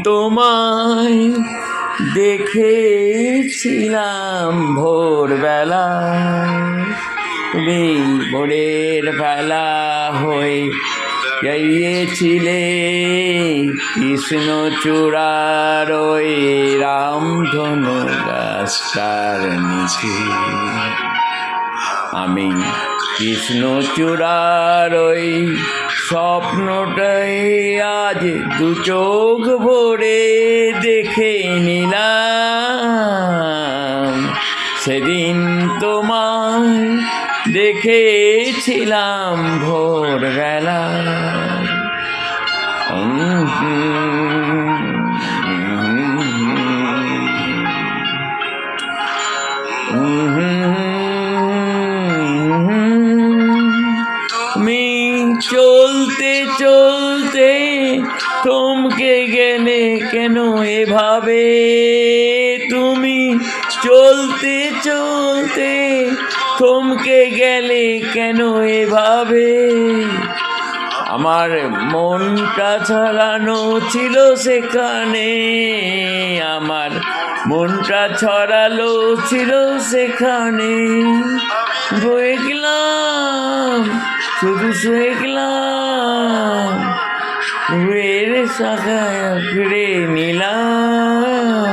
তোমায় দেখেছিলাম ভোরবেলা, তুমি ভোরের বেলা হয়ে গিয়েছিলে কৃষ্ণচূড়ার ওই রামধনু গাছটার নিচে। আমি কৃষ্ণচূড়ার ওই স্বপ্নটাই আজ দু চোখ ভরে দেখে নিলাম। সেদিন তোমায় দেখেছিলাম ভোরবেলা। তুমি চলতে চলতে থমকে গেলে কেন এভাবে? তুমি চলতে চলতে থমকে গেলে কেন এভাবে? আমার মনটা ছড়ানো ছিল সেখানে, আমার মনটা ছড়ালো ছিল সেখানে। বয়ে গেলাম, শুধু শুয়ে গেলাম, রুয়ের শাখায় ফিরে নিলাম।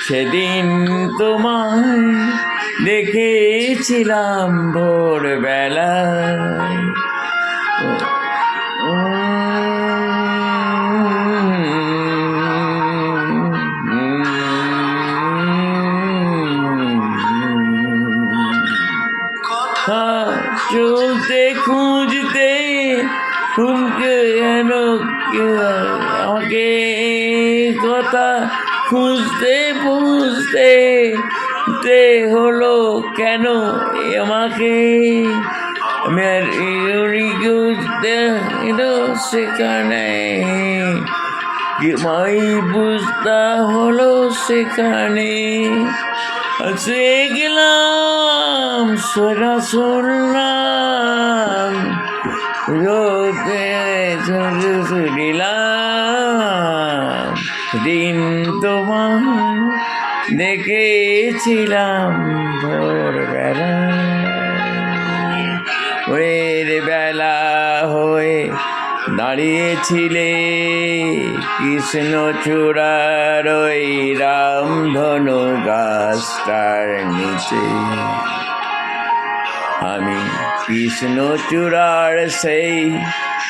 সেদিন তোমায় দেখেছিলাম ভোরবেলায়। চলতে খুঁজতে তুমি যেন আমাকে কথা খুঁজতে খুঁজতে হলো কেন আমাকে? খুঁজতে সেখানে মাই বুঝতে হলো সেখানে। সে গেলাম সোনা শুনলাম, দিলাম। দিন তোমায় দেখেছিলাম ভোরবেলা, ভোরের বেলা হয়ে দাঁড়িয়েছিলে কৃষ্ণচূড়ার ওই রামধনু গাছটার নিচে। আমি কৃষ্ণচূড়ার সেই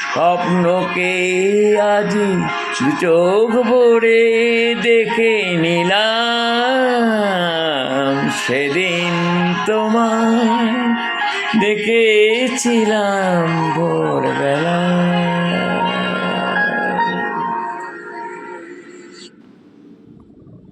স্বপ্নকে আজ দু চোখ ভরে দেখে নিলাম। সেদিন তোমায় দেখেছিলাম ভোরবেলা।